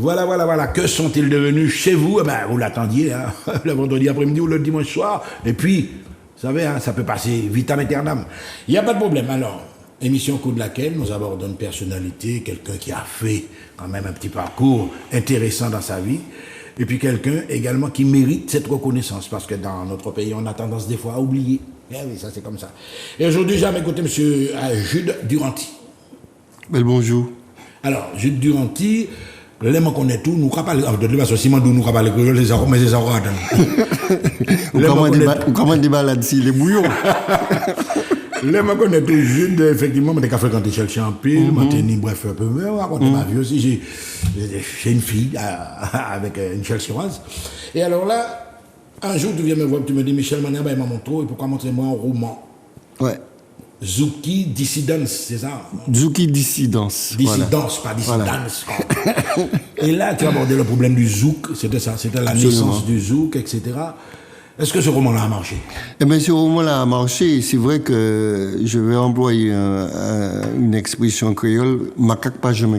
Voilà. Que sont-ils devenus chez vous? Eh ben, vous l'attendiez, hein, le vendredi après-midi ou le dimanche soir. Et puis, vous savez, hein, ça peut passer vitam aeternam. Il n'y a pas de problème. Alors, émission au cours de laquelle nous abordons une personnalité, quelqu'un qui a fait quand même un petit parcours intéressant dans sa vie. Et puis quelqu'un également qui mérite cette reconnaissance. Parce que dans notre pays, on a tendance des fois à oublier. Eh oui, ça c'est comme ça. Et aujourd'hui, j'ai à mes côtés M. Jude Duranty. Bel bonjour. Alors, Jude Duranty, les gens connaissent tout, nous ne parlons pas, de toute façon, si nous ne parlons pas les créoles, les arômes, mais les arômes. Comment des balades si les bouillons? Les gens connaissent tout, Jude, effectivement, j'ai fréquenté Chelsea en pile, bref, un peu, mais on raconte ma vie aussi. J'ai une fille avec une Chelseaoise. Et alors là, un jour, tu viens me voir, tu me dis, Michel Mania, il m'a montré, et pourquoi montrer-moi un roman? Ouais. Zouki Dissidence, c'est ça? Zouki Dissidence. Dissidence, pas dissidence. Voilà. Et là, tu as abordé le problème du zouk, c'était ça, c'était la naissance du zouk, etc. Est-ce que ce roman-là a marché? Eh bien, ce roman-là a marché. C'est vrai que je vais employer une expression créole, macaque pas jamais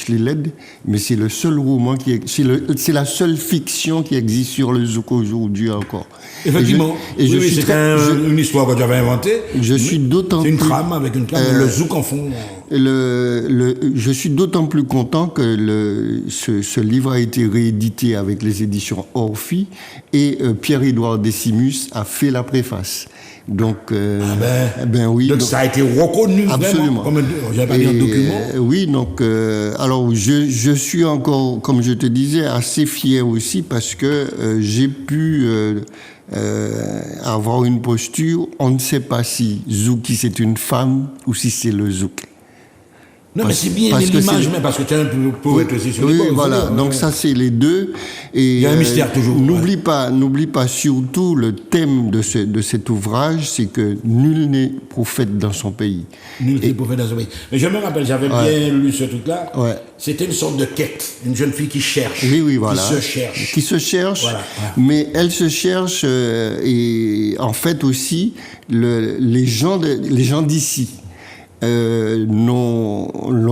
led, mais c'est le seul roman c'est la seule fiction qui existe sur le zouk aujourd'hui encore. Effectivement. C'est une histoire que tu avais inventée. C'est une trame avec une trame, le zouk en fond. Je suis d'autant plus content que ce livre a été réédité avec les éditions Orphy et Pierre-Édouard Décimus a fait la préface. Donc, oui. Donc ça a été reconnu absolument. Vraiment, j'avais pas dit un document. Oui, donc, alors je suis encore, comme je te disais, assez fier aussi parce que j'ai pu avoir une posture. On ne sait pas si Zouki c'est une femme ou si c'est le zouk. Non, mais c'est bien l'image, mais parce que tu es un peu poète aussi sur les bords. Voilà, donc ça c'est les deux. Et il y a un mystère toujours. N'oublie pas surtout le thème de cet ouvrage, c'est que nul n'est prophète dans son pays. Nul n'est prophète dans son pays. Mais je me rappelle, j'avais bien lu ce truc-là. Ouais. C'était une sorte de quête, une jeune fille qui cherche. Oui, voilà. Qui se cherche. Voilà. Mais elle se cherche et en fait aussi les gens d'ici. L'ont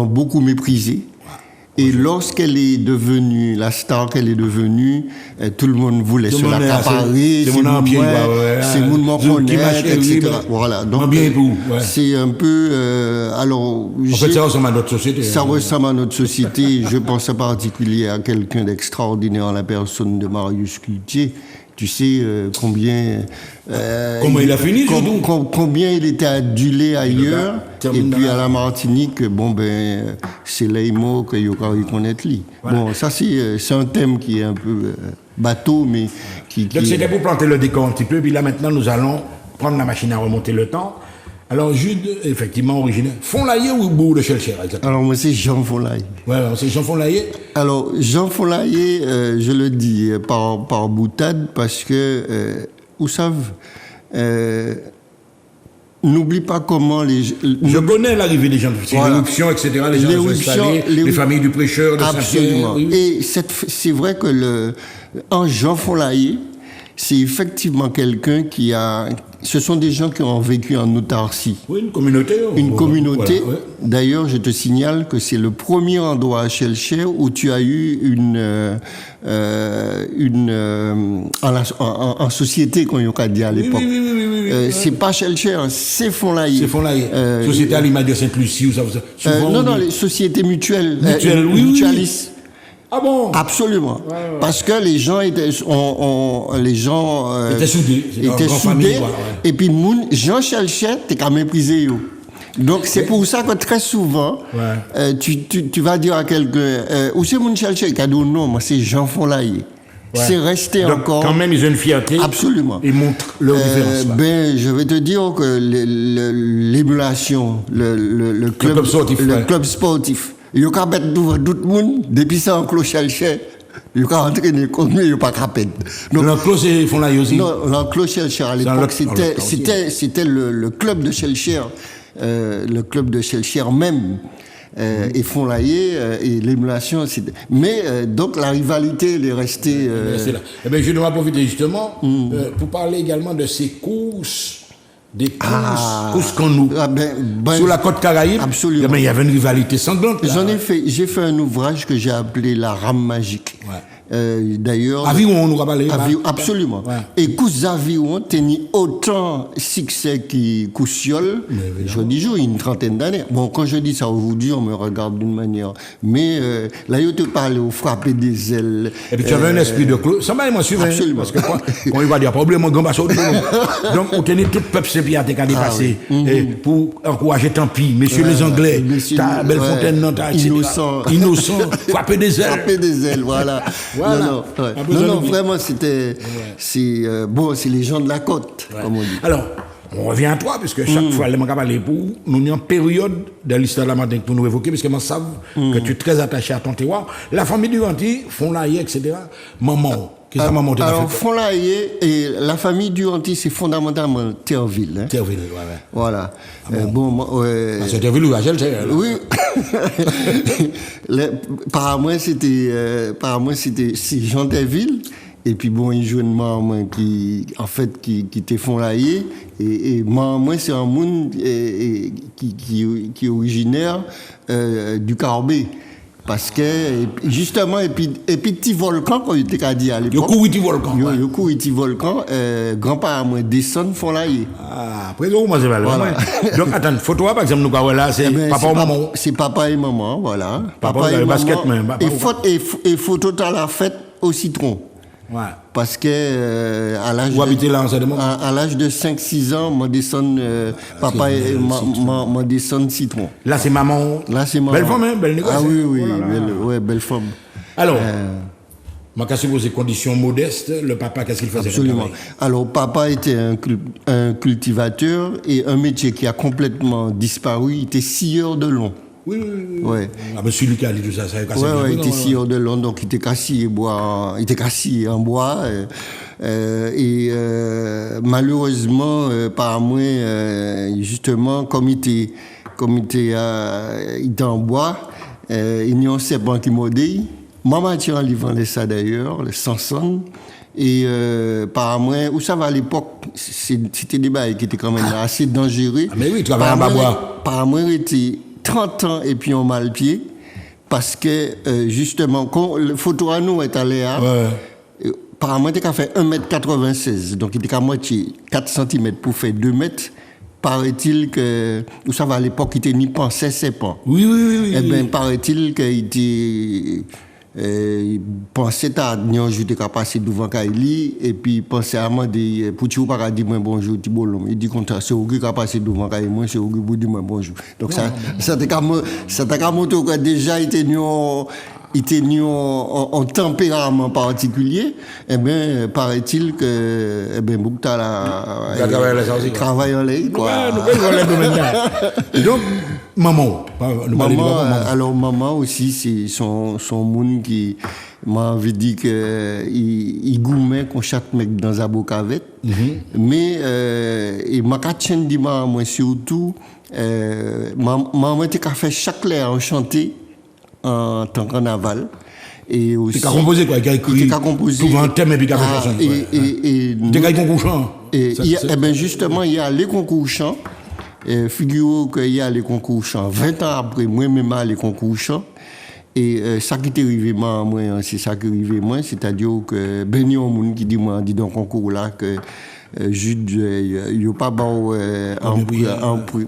beaucoup méprisée. Et lorsqu'elle est devenue la star qu'elle est devenue, tout le monde voulait se l'accaparer. C'est mon connaître, etc. Voilà. Donc, c'est un peu. Alors, en fait, ça ressemble à notre société. Ça ressemble à notre société. Je pense en particulier à quelqu'un d'extraordinaire, à la personne de Marius Cultier. Tu sais combien... comment il a fini, combien il était adulé ailleurs. Et puis à la Martinique, c'est les mots que vous reconnaître lui. Voilà. Bon, ça c'est un thème qui est un peu bateau, mais Donc c'était pour planter le décor un petit peu, puis là maintenant nous allons prendre la machine à remonter le temps. Alors, Jude, effectivement, originaire. Fonlaillé ou Bourg de Chelcher, exactement? Alors, moi, c'est Jean Fonlaillé. Ouais, c'est Jean Fonlaillé. Alors, Jean Fonlaillé, je le dis par boutade, parce que, vous savez, n'oublie pas comment Je connais l'arrivée des gens, c'est l'éruption, etc. Les gens sont installés, les familles du prêcheur, de absolument. Saint-Pierre. Et c'est vrai que en Jean Fonlaillé, c'est effectivement quelqu'un ce sont des gens qui ont vécu en autarcie. Oui, une communauté. Une communauté. Voilà, ouais. D'ailleurs, je te signale que c'est le premier endroit à Chelcher où tu as eu en société, qu'on y a dit à l'époque. Oui. C'est pas Chelcher, c'est Fonlaillé. C'est Fonlaillé. Société à l'image de Sainte-Lucie, où ça non, les sociétés mutuelles. Mutualistes. Ah bon? Absolument. Ouais. Parce que les gens étaient soudés. Et puis, Jean Chelcher, t'es qu'à mépriser, yo. Donc, c'est pour ça que très souvent, tu vas dire à quelqu'un, où c'est mon Chelcher? Qui a dit non, moi, c'est Jean Fonlaillé. Ouais. C'est resté donc, encore. Quand même, ils ont une fierté. Absolument. Ils montrent leur différence. Je vais te dire que l'émulation, le club sportif. Il y a qu'à mettre tout le monde, depuis ça, en cloche Chelcher, il y a qu'à entraîner comme lui, il n'y a pas qu'à perdre. L'enclos, ils font là aussi. Non, l'enclos Chelcher, à l'époque, c'était le club de Chelcher, le club de Chelcher même. Et Fonlaillé et l'émulation, mais donc la rivalité elle est restée. C'est là. Eh bien, je dois profiter justement pour parler également de ces courses des cousses nous sur la côte Caraïbe. Absolument. Il y avait une rivalité sanglante. J'ai fait un ouvrage que j'ai appelé La Rame Magique. Ouais. D'ailleurs, avion, on nous a parlé. Absolument. Ouais. Et coups avion tenait autant succès qui coussiole. Je dis une trentaine d'années. Bon, quand je dis ça aujourd'hui, on me regarde d'une manière. Mais là, je te parle au frapper des ailes. Et puis tu avais un esprit de clou. Ça m'a suivi. Absolument. Parce que quand il va dire problème, on grand donc on tenait tout le peuple Saint-Pierre qu'à dépasser. Et pour encourager, tant pis, messieurs les Anglais, t'as Bellefontaine, innocent, frapper des ailes. Frapper des ailes, voilà. Voilà. Non, vraiment, c'est les gens de la côte, comme on dit. Alors, on revient à toi, puisque chaque fois, les gens parlent pour nous, il y a une période de l'histoire de la Martinique pour nous évoquer, parce que moi, je sais que tu es très attaché à ton terroir. La famille Duranty, Fonlaye, etc. Maman, qu'est-ce que maman t'a fait? Alors, Fonlaye et la famille Duranty, c'est fondamentalement Terreville. Hein. Terreville, ouais. Voilà. C'est Terreville ou Agel, c'est... Oui. Par moi, c'était Jean Terreville. Et puis bon, il joue une maman qui était Fonlaye. Et moi, c'est un monde qui est originaire du Carbet. Parce que, justement, et puis petit volcan, quand il était qu'à dire à l'époque. Yoko Witi volcan. Yoko Witi volcan, grand-père, moi, descend Fonlaye. Ah, après, moi, c'est mal. Voilà. Donc, attends, photo, par exemple, nous, là, c'est papa ou maman. C'est papa et maman, voilà. Papa et maman. Basket, même. Et photo, t'as la fête au citron. Ouais. Parce que à l'âge de 5-6 ans, moi descend papa et moi descend citron. Là c'est maman. Belle femme, hein, belle négociation. Ah oui, belle femme. Alors, moi qu'à supposer conditions modestes, le papa qu'est-ce qu'il faisait? Absolument. Alors papa était un cultivateur et un métier qui a complètement disparu, il était scieur de long. Oui. Ouais. Ah, monsieur Lucas a dit tout ça, ça a cassé. Ouais, il était scieur de long, donc il était cassé en bois. Malheureusement, par moi, justement, comme il était en bois, il y a un serpent qui m'a dit. Maman tient en livrant ça d'ailleurs, le Sanson. Et par moi, où ça va à l'époque, c'était des bails qui étaient quand même assez dangereux. Ah, mais oui, tu travailles en bois. Par moi, il était 30 ans et puis on mal pied parce que justement quand le photo à nous est allé à apparemment il a fait 1m96 donc il était à moitié 4 cm pour faire 2 mètres. Paraît-il que vous savez à l'époque il était ni pensé c'est pas oui. Eh bien paraît-il qu'il était il pensait à nous j'étais capable passer devant Kaili et puis pensait à moi de pour tu pas dire moi bonjour Tibolom il dit comme ça c'est qui capable passer devant Kaili moi c'est qui pour dire moi bonjour donc ça t'a qu'à montrer que déjà il était en tempérament particulier, eh bien, paraît-il que, Boukta travaille en l'air, quoi. Donc, maman. Alors, maman aussi, c'est son monde qui m'a dit qu'il gourmait qu'on chaque mec dans un bocavette. Mais, et ma katchen dit, moi, surtout, maman était qu'à faire chaque l'air enchanté en tant que carnaval et aussi tu as composé quoi il a composé souvent un thème et puis justement il y a les concours chants figure qu'il y a les concours chants 20 ans après moi-même les concours chants et ça qui est arrivé moi c'est ça qui est arrivé moi c'est-à-dire que Benny Omoun qui dit moi dit dans concours là que Jude il n'y a pas bon en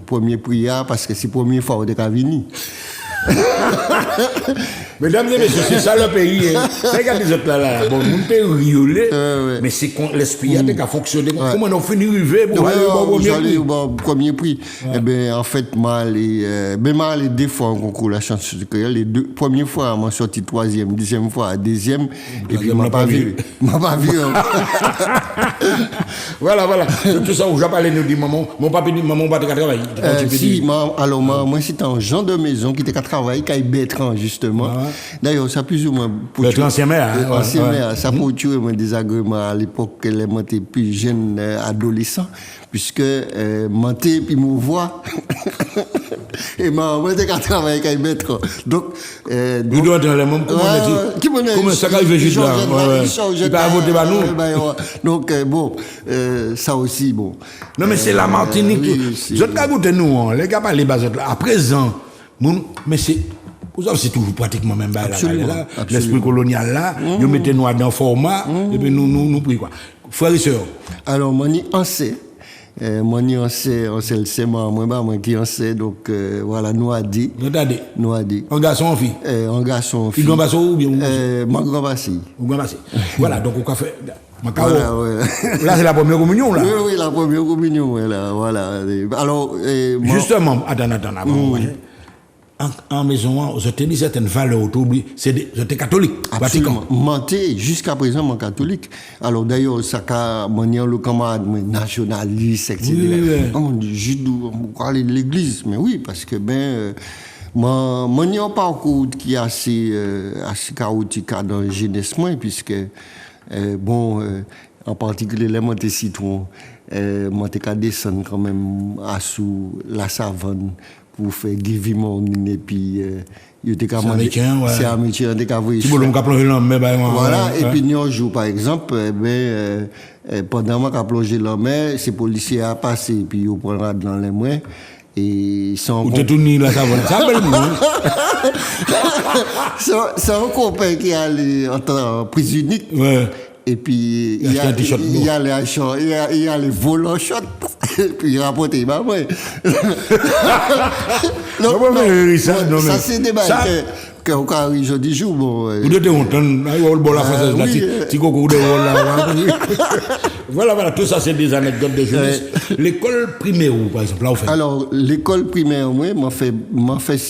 premier prière parce que c'est première fois de Cavini. Mesdames et messieurs, c'est ça le pays. C'est regarde les autres là. Bon, nous peut rigoler, mais c'est l'esprit qui a fonctionné. Comment on finit arriver pour aller au premier prix? Eh bien, en fait, moi, les 2 fois en concours la chance de créer. Les 2 premières fois, moi sorti 3e, 10e fois, 2e, et puis m'a pas vu. Voilà. Tout ça où j'ai parlé nous dit maman, mon papa dit maman va te travailler. Si, alors moi c'était un Jean de maison qui était qu'à travailler, qui est Bertrand justement. D'ailleurs, ça plus ou moins Bertrand ancien maire. Ça pour tuer mon désagrément à l'époque que les montés plus jeunes adolescents, puisque monter puis me voix. Et moi, j'étais qu'à travailler avec un maître. Donc, vous doit être le même. Comment ça arrive juste là? Il va voter par nous. Donc, bon, ça aussi, bon. Non, mais c'est la Martinique. Je te raconte nous, les gars, les bases là. À présent, mais c'est. Vous savez, c'est toujours pratiquement même là. L'esprit colonial là, nous mettons nous dans le format, et puis nous prenons quoi. Frères et sœurs. Alors, moi, on sait. Moi, on sait moi qui on sait, donc voilà, nous a dit. Un garçon, en fille. Un garçon, fille. Un garçon ou bien? Mon grand bassi. Voilà, donc on a fait. Voilà, ouais. Là, c'est la première communion, là. Oui, la première communion, là, voilà. Alors, justement, attends, avant, en maison, vous avez mis certaines valeurs, c'était catholique. Absolument. Menté, jusqu'à présent, mon catholique. Alors d'ailleurs, ça a le camarade nationaliste, etc. On dit, judo, on parle de l'église. Mais oui, parce que, mon parcours qui est assez chaotique dans la jeunesse, puisque, en particulier, les montées citron, monté qu'à descendre quand même sous la savane, pour faire give morning et puis c'est un métier, ouais. C'est un métier, on a vu. Voilà, et puis nous un jour par exemple, pendant que j'ai plongé dans la mer, ces policiers a passé et puis ils prendra dans les mains et sans. Ou t'es tout ni la savane, ça belle c'est un copain qui est allé en prise unique. Ouais. Et puis, il y a les volants shot. Puis, il rapporte, ça, c'est des bails que au cas où je dis jour, bon. Vous êtes content, la française, là, petit coco de voilà, tout ça, c'est des anecdotes de jeunesse. L'école primaire, par exemple, là, vous faites. Alors, l'école primaire, moi, m'a fait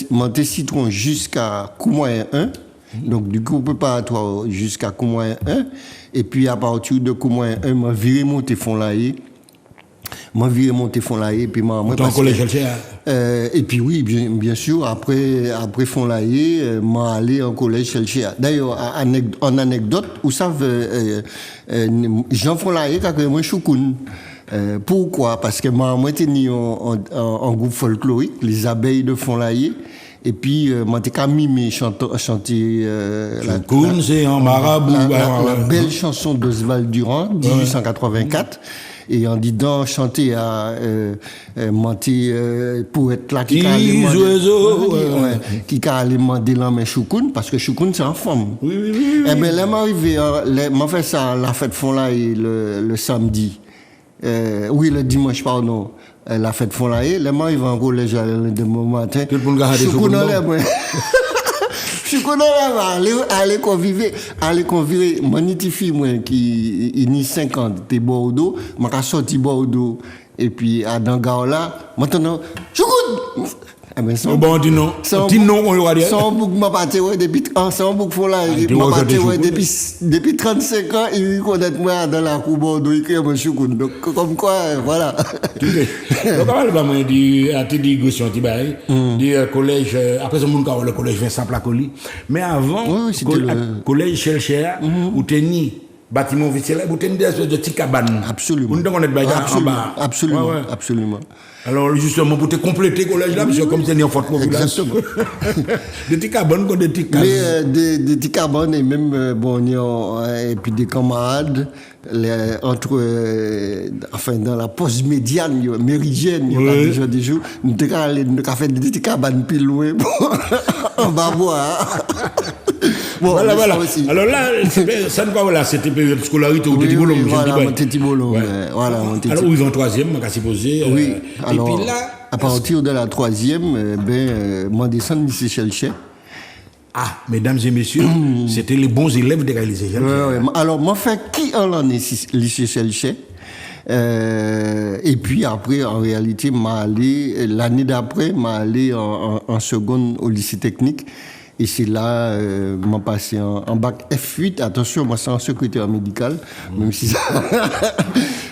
monter citron jusqu'à Coumoyen 1. Donc, du coup, préparatoire jusqu'à Coumoyen 1. Et puis, à partir de Coumoyen 1, m'a viré monter Fond-Laillé. Puis moi, en collège LCA. Et puis oui, bien sûr, après Fond-Laillé, m'a allé en collège LCA. D'ailleurs, en anecdote, vous savez, Jean Fond-Laillé, quand moi, Choukoun. Pourquoi? Parce que moi, j'étais né en groupe folklorique, les abeilles de Fond-Laillé. Et puis, moi, j'étais mimé chanter c'est en marabout. La belle chanson d'Oswald Durand, 1884. Et en disant chanter à monter pour être là qui a alimenté la main Choukoun, parce que Choukoun c'est en femme. Oui. Eh bien, là m'arrivé, m'a fait ça la fête Fond-Laillé le samedi. Le dimanche, pardon. La fête Fond-Laillé, là m'arrivé en collège le matin. Choukoun en l'air, moi. Je suis content aller conviver mon petite fille moi qui est ni 50 de Bordeaux, m'a sorti Bordeaux et puis à Dangar là, maintenant Choukoun. Bon dis non. Dis non on va dire. Sans bouc m'a parti depuis depuis 35 ans, il connaît moi dans la cour Bordeaux, il crée mon Choukoun. Donc comme quoi voilà. Donc on va me dire à tes digressions tu bail, dire collège après ce monde le collège Vincent Placoli, mais avant collège Chelcher où teni bâtiment officiel, où teni des espèces de petites cabanes. Absolument. Absolument. Alors justement pour te compléter collège là parce que comme c'est en forte population. Des petits cabanes comme des petites cases. Mais des petits cabanes et même et puis des camarades entre dans la poste médiane méridienne des jours nous avons fait des petites cabanes plus loin on va voir. Voilà. Alors là, ça ne va pas, c'était période de scolarité ou petit boulot. Voilà, mon petit boulot. Alors, où ils vont en troisième, on va s'y poser. Oui, alors, et puis là, à partir de la troisième, moi, descends au lycée Chelcher. Ah, mesdames et messieurs, c'était les bons élèves de la lycée Chelcher. Alors, moi, fait qui en l'année lycée Chelcher? Et puis après, en réalité, l'année d'après, m'a allé en seconde au lycée technique. Et c'est là, m'a passé en bac F8. Attention, moi, c'est en secrétaire médical, même si ça.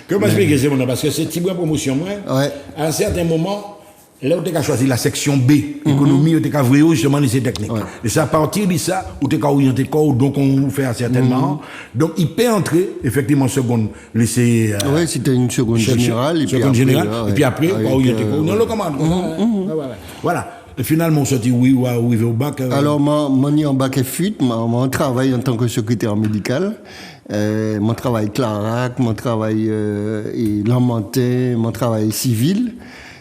Que m'expliquer, c'est bon, parce que c'est Tiboua promotion, moi. Ouais. À un certain moment, là, tu as choisi la section B, économie, tu as ouvert justement lycée technique. Ouais. Et c'est à partir de ça, où tu as orienté corps, donc on fait certainement. Donc, il peut entrer, effectivement, seconde lycée. Oui, c'était une seconde générale. Et puis après, orienté corps. Non, le commande. Voilà. Et finalement, on sortit oui ou arrivé au bac. Alors, moi, en bac F8, mon travail en tant que secrétaire médical. Mon travail Clarac, mon travail Lamentin, mon travail civil.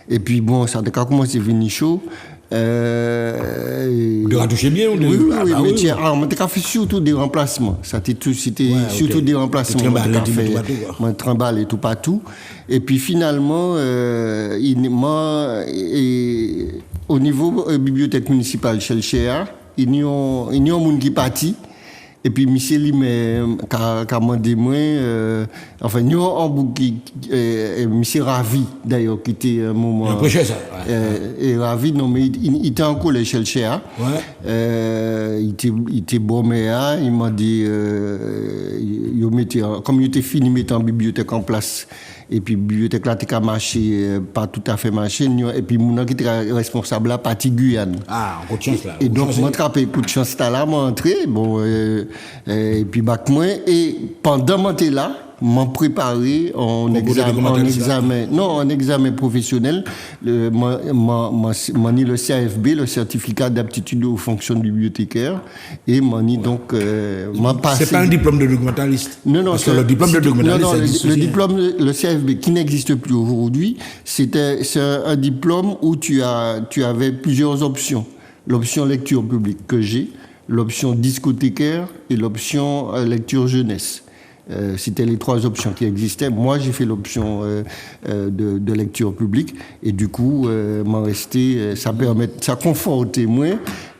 Et puis bon, ça a commencé à venir chaud. Tu as touché bien ou oui, mais tiens, on a fait surtout des remplacements. C'était surtout des remplacements. Moi, tremble et tout partout. Et puis finalement, au niveau bibliothèque municipale chez le CHEA, il y a un monde qui est parti. Et puis, Michel, qu'a demandé moi, enfin, nous, en bouc, Michel Ravi, d'ailleurs, qui était un moment. Un projet, ça. Et Ravi, non, mais il était en collège chez le CHEA. Il était bon, mais il m'a dit, comme il était fini, il mettait en bibliothèque en place. Et puis, bibliothèque là, t'as marché, pas tout à fait marché. Et puis, mon qui était responsable là, parti Guyane. Ah, coup de chance là. Et donc, moi, attrapé coup de chance là, moi, entré, bon, et puis, bac moi, et pendant mon temps là, m'en préparé en examen professionnel, m'en le CAFB, le certificat d'aptitude aux fonctions de bibliothécaire, et m'en donc, m'en passé. C'est pas un diplôme de documentaliste. Non, parce que le diplôme de documentaliste, le diplôme, le CAFB, qui n'existe plus aujourd'hui, c'est un diplôme où tu avais plusieurs options. L'option lecture publique que j'ai, l'option discothécaire et l'option lecture jeunesse. C'était les trois options qui existaient. Moi, j'ai fait l'option de lecture publique et du coup, m'en resté, ça confortait moi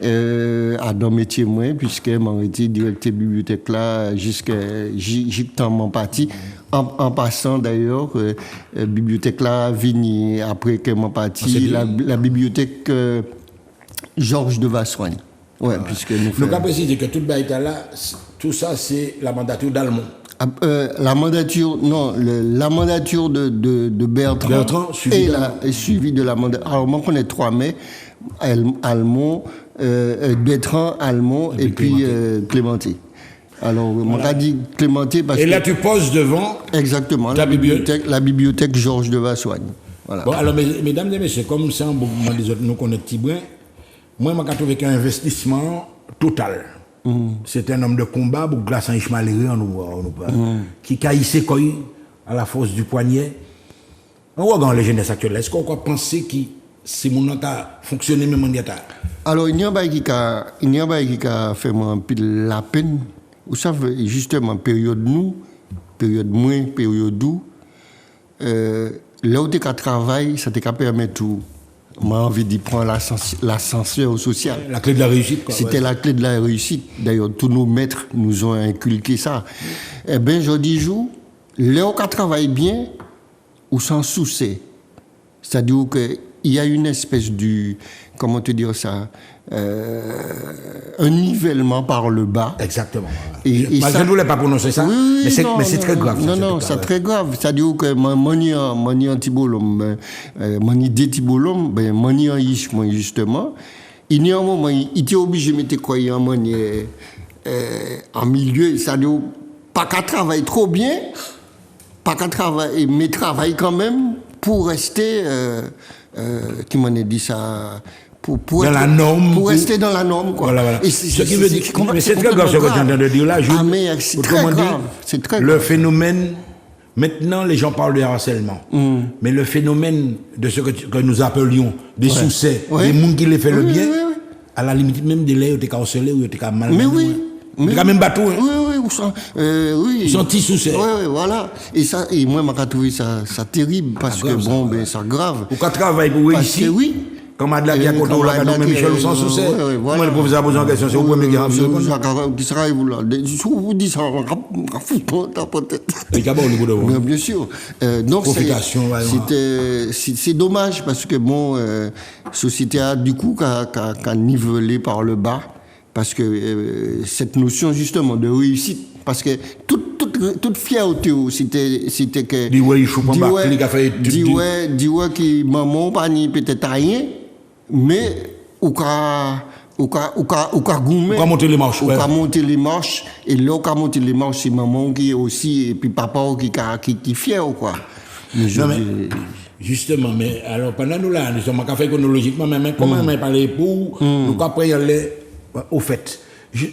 dans le métier moi, puisque m'en resté directeur bibliothèque là jusqu'à mon parti. En passant d'ailleurs, bibliothèque là vini après que mon parti, la bibliothèque Georges de Vassoigne. Ouais, puisque nous donc, après, c'est que tout le bail là, tout ça, c'est la mandature d'Almont. La mandature de Bertrand est suivie de la mandature. Alors, moi, je connais trois, mais Almont, Bertrand, Almont et puis Clémenté. Alors, on a dit Clémenté parce que. Et là, tu poses devant. Exactement. La bibliothèque Georges de Vassoigne. Voilà. Bon, alors, mesdames et messieurs, comme ça, des autres, nous connaissons Tibouin, moi, je trouvé qu'un investissement total. C'est un homme de combat, pour glace en Ishmaelé, qui caïssait à la force du poignet. On regarde les jeunesses actuelles. Est-ce qu'on peut penser que c'est mon nom qui a fonctionné même en état? Alors, il y a un qui a fait un peu la peine. Vous savez, justement, période nous, période moins, période doux, là où tu as travaillé, ça t'a permis tout. Moi, envie d'y prendre l'ascenseur social. La clé de la réussite, quoi. C'était la clé de la réussite. D'ailleurs, tous nos maîtres nous ont inculqué ça. Eh bien, je dis, là où on travaille bien, ou sans souci. C'est-à-dire qu'il y a une espèce de, comment te dire ça, un nivellement par le bas. Exactement. Et je ne voulais pas prononcer ça, oui, mais c'est très grave. Non, c'est très grave. C'est-à-dire que mani en tibolom, mani de tibolom, mani en ish, justement, il y a un moment, il était obligé de mettre quoi en mani en milieu, c'est-à-dire pas qu'à travailler trop bien, pas qu'à travailler, mais travailler quand même pour rester, qui m'en a dit ça, pour dans la norme. Pour rester dans la norme, quoi. Voilà. Et ce qui veut dire, mais c'est très grave ce que tu es en train de dire là. C'est très grave. C'est très grave. Le phénomène, maintenant les gens parlent de harcèlement, mais le phénomène de ce que nous appelions des soucis, des gens qui les font le bien, à la limite même des laits, tu es harcelé ou tu es mal. Mais oui. Tu as même bateau. Oui. Ils sont petits soucis. Oui, voilà. Et moi, je trouvé ça terrible parce que, bon, c'est grave. Ou quand tu travailles pour ici. Oui. Comme Adla qui a compté au lac, même Michel, sans souci. Moi, le professeur a posé une question, c'est au premier qui a qui sera là. Si vous dites ça, on va foutre ta peut-être. Bien sûr. Donc, c'est dommage parce que, bon, société a du coup qu'à niveler par le bas. Parce que cette notion justement de réussite, parce que toute toute fierté, c'était que... Dis ouais, il choupe en bas, il a fait... Dis ouais, que maman, pas ni peut-être rien, mais ou ka gourmet. Ou ka monter les marches. Ou ka monter les marches, et là, ou ka monter les marches, c'est maman qui est aussi, et puis papa qui fier, quoi. Mais justement, mais alors pendant nous là, nous sommes fait chronologiquement, mais comment on parler pour nous après y aller au fait.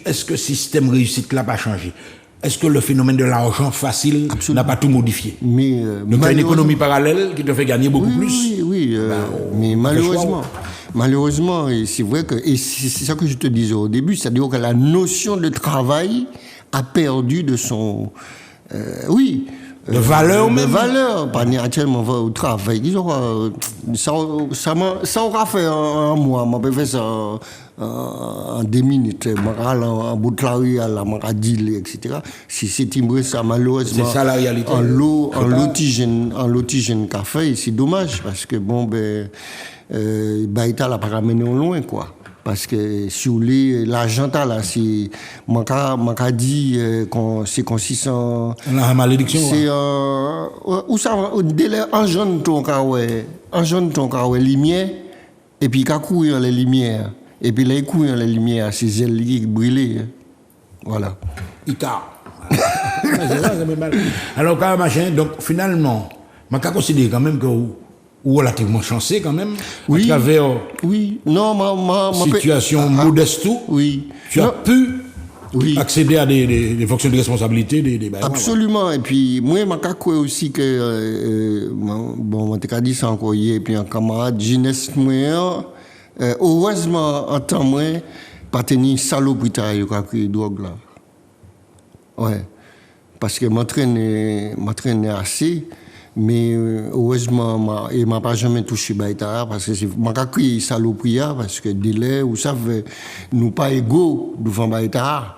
Est-ce que le système réussite là pas changé? Est-ce que le phénomène de l'argent facile n'a pas tout modifié? Mais donc il y a une économie parallèle qui te fait gagner beaucoup plus. Oui, mais malheureusement, et c'est vrai que et c'est ça que je te disais au début, c'est-à-dire que la notion de travail a perdu de son de valeur même. De valeur, pas naturellement au travail. Disons, ça aura fait un mois, on peut faire ça en 2 minutes. En bout de la rue, à dealer, etc. Si c'est timbré, ça malheureusement. C'est ça la réalité. En lotigène café, c'est dommage parce que bon, Baïta l'a pas ramené au loin, quoi. Parce que sur l'argent là, c'est m'a dit c'est consistant la malédiction. C'est où ça délai en jaune ton lumière et puis quand courir les lumières et puis les courir les lumières c'est ailes qui brûlent. Voilà. Ita. C'est ça, c'est mal. Alors quand machin donc finalement, m'a considéré quand même que ou relativement chanceux quand même, à travers ma situation modeste, tu as pu accéder à des fonctions de responsabilité des absolument. Et puis moi je crois aussi que on t'a dit ça encore hier, et puis un camarade jeunesse moi heureusement en temps moi pas tenir saloperie qui drogue là. Ouais. Parce que m'entraîner assez. Mais heureusement, il m'a pas jamais touché Baïta parce que m'a crié saloperie parce que délai, vous savez, nous pas égaux devant Baïta.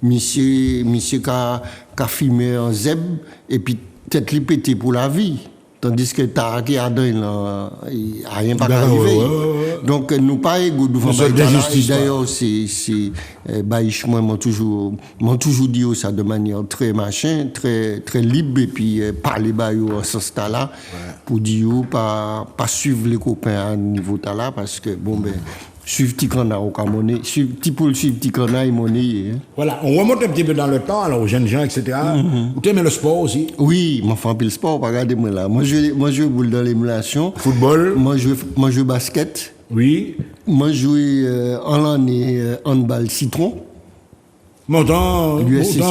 Monsieur qu'a fumé un zeb et puis tête li pété pour la vie. Tandis que t'as qui a donné il a rien pas arrivé. Donc nous pas égaux devant Baïta. D'ailleurs c'est Baïch moi m'ont toujours dit ça de manière très très libre et puis parler baïo en ce stade là pour dire pas suivre les copains à niveau là parce que bon suivre Tikana au Cameroun, suivre Tikana et monnaie. Voilà, on remonte un petit peu dans le temps, alors aux jeunes gens, etc. Vous aimez le sport aussi? Oui, moi fais un peu le sport, regardez-moi là. Moi je boule dans l'émulation. Football? Moi je basket. Oui. Moi je en l'année handball citron. Moi t'en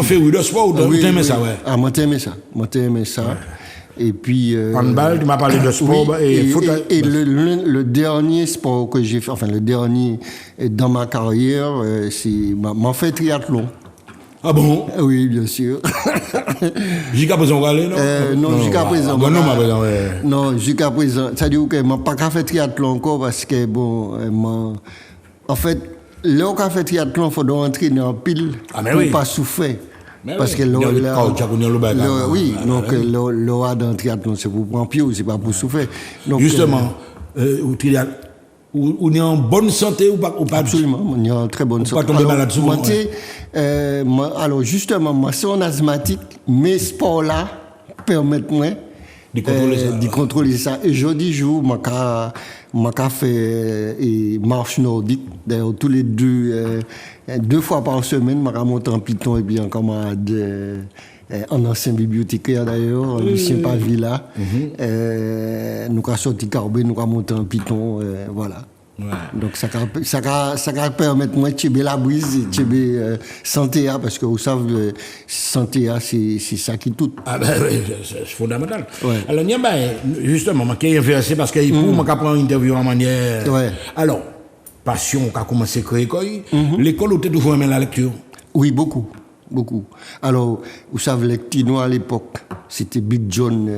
fais le sport ou t'aimes ça, ouais? Ah, moi t'aimais ça. Ouais. Et puis handball, tu m'as parlé de sport et foot. Et le dernier sport que j'ai fait, enfin le dernier dans ma carrière, c'est m'a fait triathlon. Ah bon? Oui, bien sûr. Jusqu'à présent, on va aller, non? Non, jusqu'à présent. Non, jusqu'à présent. C'est-à-dire que je n'ai pas fait triathlon encore parce que, bon, en fait, là où on fait triathlon, il faut entraîner en pile pour ne pas souffrir. Parce que donc l'eau dans le triathlon, c'est pour prendre pied, c'est pas pour souffrir. Donc, justement, on est en bonne santé ou pas? Absolument, on est en très bonne santé. Pas tomber malade souvent. Alors justement, moi, c'est un asthmatique, mes sports-là permettent moi de contrôler ça. Et jeudi jour, moi, fait marche nordique. D'ailleurs, tous les 2 fois par semaine, je monte en Python et puis en camarade, un ancien bibliothécaire d'ailleurs, Lucien Pavilla. Nous avons sorti Carbé, nous avons monté en Python, voilà. Ouais. Donc ça permet moi de tirer la brise, de santé parce que vous savez santé c'est ça qui tout. Ah ben oui, c'est fondamental. Ouais. Alors justement, je suis intéressé parce que pour moi prendre une interview en manière. Ouais. Alors passion qu'a commencé à créer l'école où tu toujours aimé la lecture. Oui, beaucoup. Alors, vous savez, les petits noirs à l'époque, c'était Big John.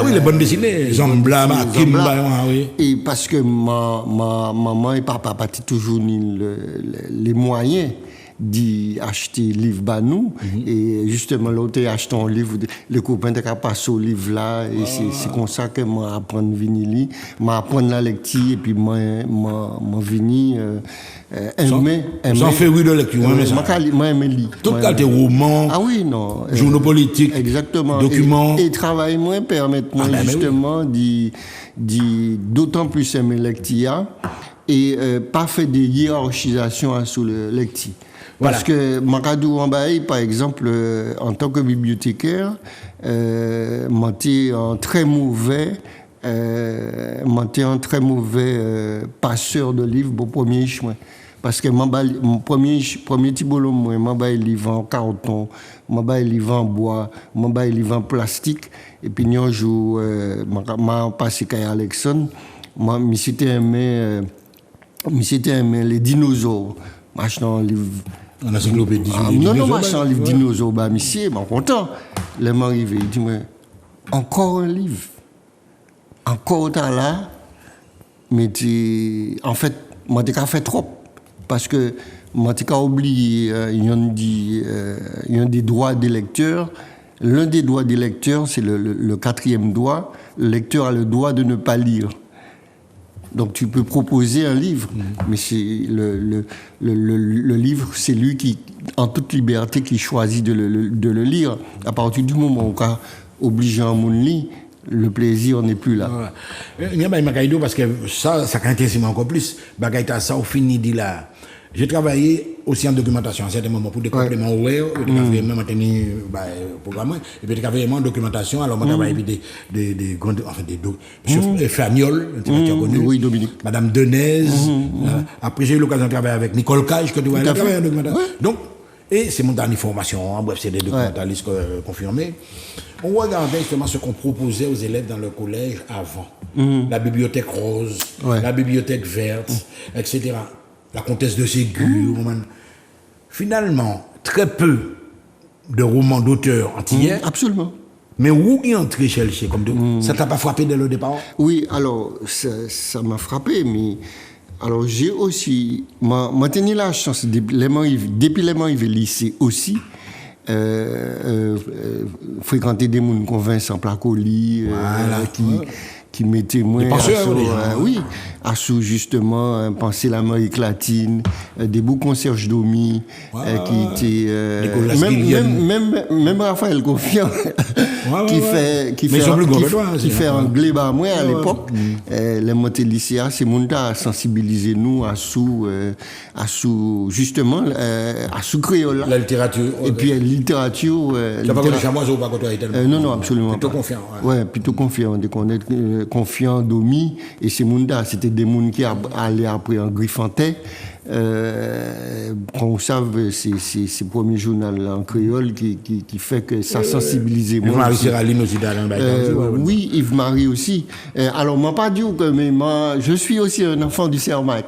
Oui, les bandes dessinées, Zambla, Kimba, oui. Et parce que ma maman et papa partaient toujours les moyens. acheter livre bah nous et justement l'autre acheté un livre le copain t'a passé au livre là et c'est comme ça que moi apprendre vinyle m'a apprendre la lecture et puis moi vini aimer sans faire oui de lecture moi aimer lire tout cas tes romans ah oui non journaux politiques exactement documents et travail moi permettre moi justement d'autant plus aimer lecture et pas fait de hiérarchisation sous le lecture. Parce que Makadou Ambaye, par exemple, en tant que bibliothécaire, m'était un très mauvais passeur de livres au premier chemin. Parce que mon premier petit boulot, moi, m'en livre en carton, m'en livre en bois, m'en livre en plastique. Et puis, un jour, m'a passé à Alexandre, moi, c'était aimé les dinosaures. M'achetant un livre. En encyclopédie. Non, m'achetant un livre dinosaures, bah, monsieur, bah, content. Là, m'arrive, il dit, mais, encore un livre. Encore t'as là. Mais en fait, moi, t'ai fait trop. Parce que, moi, t'ai oublié, il y a des droits des lecteurs. L'un des droits des lecteurs, c'est le 4e droit. Le lecteur a le droit de ne pas lire. Donc tu peux proposer un livre, mais c'est le livre, c'est lui qui, en toute liberté, qui choisit de le lire. À partir du moment où on a obligé un monde lire, le plaisir n'est plus là. Il y a Makaïdo parce que ça intéresse encore plus. Bagaïta, ça, au fini dit là. J'ai travaillé aussi en documentation à un certain moment pour des compléments horaires, et même maintenir programme, et puis vraiment en documentation. Alors, moi, j'ai travaillé des grandes, enfin, M. Fagnol, oui, Dominique. Madame Denez. Après, j'ai eu l'occasion de travailler avec Nicole Cage, que tu vois, travailler en documentation. Donc, et c'est mon dernière formation, en bref, c'est des documentalistes confirmés. On regardait justement ce qu'on proposait aux élèves dans le collège avant. La bibliothèque rose, la bibliothèque verte, etc. La comtesse de Ségur. Finalement, très peu de romans d'auteurs antillais. Absolument. Mais où y entrer chercher comme ça t'a pas frappé dès le départ? Oui, alors ça m'a frappé, mais alors j'ai aussi moi tenu la chance depuis les arrivé lycée aussi. Fréquenter des gens comme Vincent Placoli qui mettait moins à sous justement penser l'Amérique latine, des beaux concerts Domi qui étaient même Raphaël Confiant qui fait anglais bah moi à l'époque les montées lycéens c'est monde à sensibiliser nous à sous justement à sous créole la littérature et puis la littérature tu pas connu chamois ou pas côtoyer tellement non absolument plutôt confiant plutôt confiant de connaître confiant Domi et ces monde-là c'était des monde qui allaient après en griffantais on savait c'est premier journal en créole qui fait que ça sensibilisait moi Yves-Marie Serraline aussi oui Yves-Marie aussi alors moi pas dit que mais moi je suis aussi un enfant du Cermac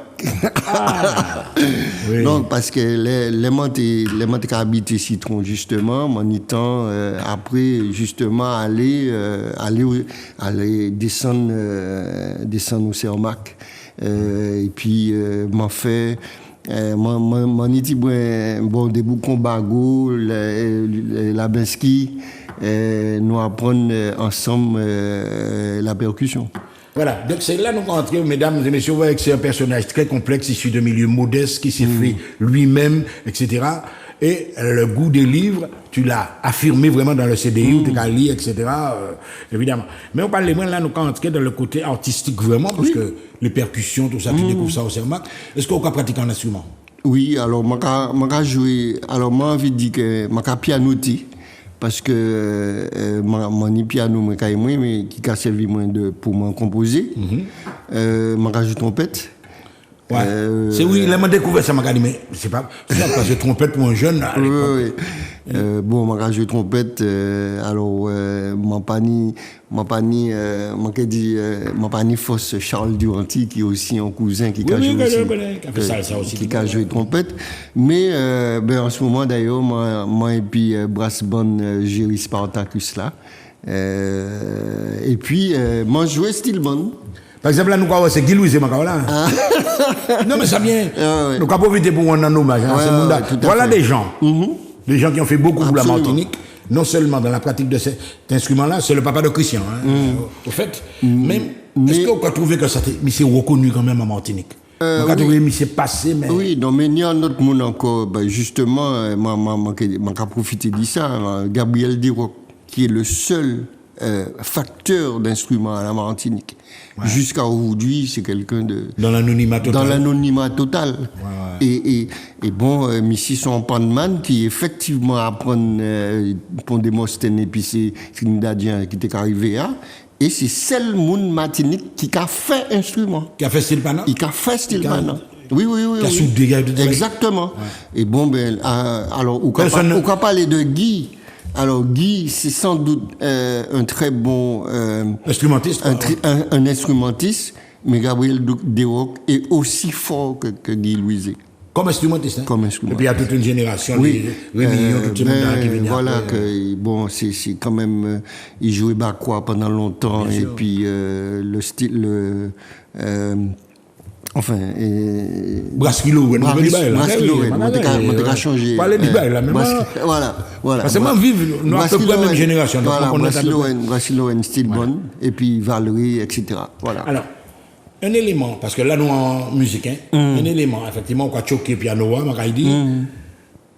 donc parce que les montés qui habitent Citron justement mon temps après justement aller descendre au Cermac et puis m'en fait mon dit bon des boucons bagot la Benski nous apprendre ensemble la percussion. Voilà, donc c'est là nous rentrons, mesdames et messieurs, vous voyez que c'est un personnage très complexe, issu de milieu modeste, qui s'est fait lui-même, etc. Et le goût des livres, tu l'as affirmé vraiment dans le CDI, où tu as lu, etc. Évidemment. Mais on parle moins là, nous rentrons dans le côté artistique vraiment, parce que les percussions, tout ça, tu découvres ça au Cermac. Est-ce qu'on peut pratiquer un instrument? Oui, alors, moi, joué, alors, moi, envie de dire que, moi, pianoté. Parce que mon piano mais qui a servi pour me composer m'a joue trompette c'est oui il m'a découvert ça m'a dit mais c'est pas parce que trompette pour un jeune à l'époque. Bon m'a joué trompette alors m'a pas ni Fosse Charles Duranty qui est aussi un cousin qui a joué trompette mais en ce moment d'ailleurs moi et puis brass band Jerry Spartacus là et puis moi joué style band. Par exemple, là, nous avons c'est Guy Louis et Macaola. Non, mais ça vient. Nous avons profité pour un hommage. Voilà des gens. Des gens qui ont fait beaucoup pour la Martinique. Non seulement dans la pratique de cet instrument-là, c'est le papa de Christian. Au fait, même, est-ce qu'on peut trouver que ça c'est reconnu quand même en Martinique? On peut trouver que c'est passé, mais... Oui, donc, mais il y a un autre monde encore, justement, je profiter de ça, Gabriel Desroques, qui est le seul facteur d'instruments à la Martinique. Jusqu'à aujourd'hui, c'est quelqu'un de... Dans l'anonymat total. Dans l'anonymat total. Et bon, ici, son panman qui effectivement apprend pour Démosthène et puis c'est Trinidadien qui était arrivé là. Et c'est seul monde Martinique qui a fait instrument. Qui a fait style pana? Il a fait style pana. Oui. Qui a soudé. Exactement. Et bon, ben, alors, on peut parler de Guy. Alors, Guy, c'est sans doute un très bon instrumentiste. Un instrumentiste, mais Gabriel Desroques est aussi fort que Guy Louiset. Comme instrumentiste. Hein? Comme instrumentiste. Et puis il y a toute une génération, oui. Tout qui vient. Voilà, que, bon, c'est quand même. Il jouait Bakwa pendant longtemps, bien et sûr. Puis le style. Enfin. Braskilo, on a changé. Parler du bail, là, même. Voilà. Parce que moi, vive, nous avons à peu près la même génération. Voilà, Braskilo, style bonne, et puis Valérie, etc. Voilà. Alors, un élément, parce que là, nous, en musique, un élément, effectivement, on a choqué piano, on a dit,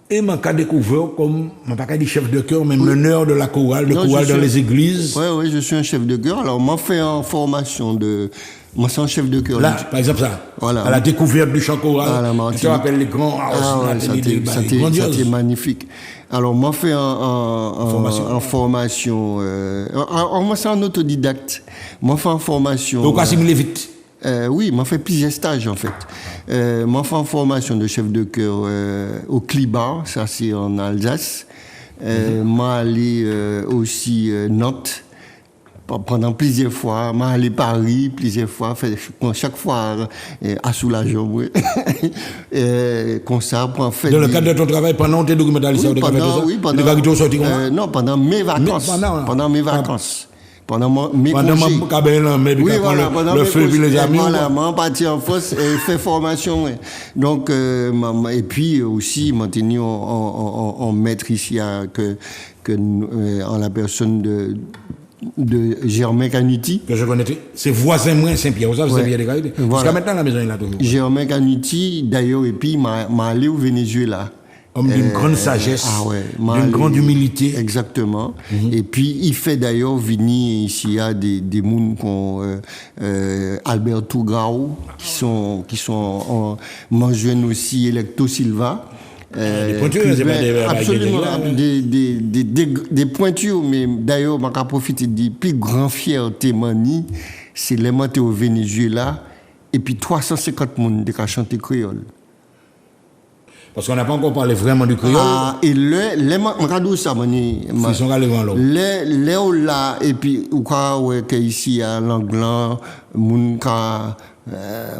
et on a découvert comme, on n'a pas dit chef de chœur, mais meneur de la chorale, dans les églises. Oui, je suis un chef de chœur. Alors, moi, fait en formation de. Moi, c'est un chef de chœur. Là, par exemple, ça. Voilà. À la découverte du chant choral. Tu te rappelles les grands. C'était magnifique. Alors, moi, fait en formation. Moi, c'est un autodidacte. Moi, fait en formation. Donc, assimiler vite. Oui, m'a fait plusieurs stages en fait. M'a fait en formation de chef de chœur au Clibar, ça c'est en Alsace. M'a allé aussi Nantes pendant plusieurs fois. M'a allé Paris plusieurs fois. Chaque fois à soulager. Comme ça, pour faire. Dans le cadre de ton travail, pendant tes documentaliste, non, pendant mes vacances. Pendant mes vacances. Pendant mes congés. Oui, voilà, pendant le feu et les amis. Voilà, moi, parti en France et fait formation. Donc, et puis aussi, maintenu en maître ici, en la personne de Germain Canuti. Que je connais. C'est voisin moins Saint-Pierre. Vous savez, Saint-Pierre des Caraïbes. Jusqu'à maintenant, la maison est là toujours. Germain Canuti, d'ailleurs, et puis, m'a allé au Venezuela. Homme d'une grande sagesse, d'une grande humilité. Exactement. Et puis, il fait d'ailleurs venir ici, il y a des gens comme Alberto Grau, qui sont menjouent aussi Electo Silva. Des pointures, absolument, des pointures, mais d'ailleurs, je vais profiter de plus grande fierté, Mani, c'est les monter au Venezuela, et puis 350 personnes qui chantent créole. Parce qu'on n'a pas encore parlé vraiment du créole. Et les ça, ils sont allés voir l'autre. Les là, et puis, ou quoi, ouais, ici, à l'anglais,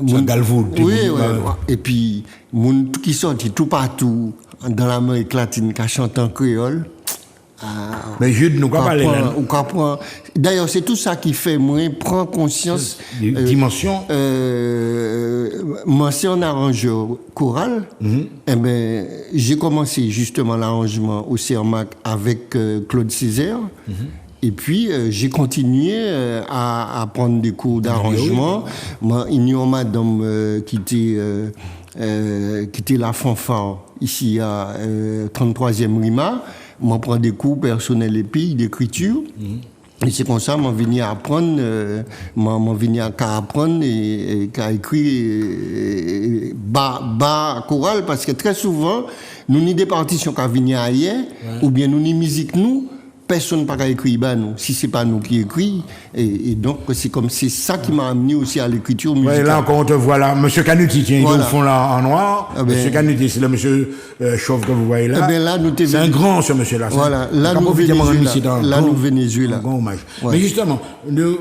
Galvoud. Oui, et puis, moun qui sortent tout partout, dans l'Amérique latine, qui chantent en créole. Mais Jude, nous parler là. D'ailleurs, c'est tout ça qui fait moi prendre conscience. Dimension. Moi, c'est un arrangeur choral. Eh ben, j'ai commencé justement l'arrangement au CERMAC avec Claude Césaire. Et puis, j'ai continué à prendre des cours d'arrangement. Moi, il y a une madame qui était la fanfare ici à 33e RIMA. Moi, prends des cours personnels et pays d'écriture. Et c'est comme ça, moi, venu apprendre, et qu'à écrire bas choral, parce que très souvent, nous ni des partitions qui viennent ailleurs, ou bien nous ni musique nous. Personne n'a pas écrit nous, si ce n'est pas nous qui écrit. Et donc, c'est ça qui m'a amené aussi à l'écriture musicale. Ouais, là encore, on te voit là. Monsieur Canuti, tiens, voilà. Ils au fond là en noir. Monsieur Canuti, c'est le monsieur chauve que vous voyez là. Là c'est un grand, ce monsieur-là. Voilà, là, nous Venezuela. Un grand hommage. Ouais. Mais justement,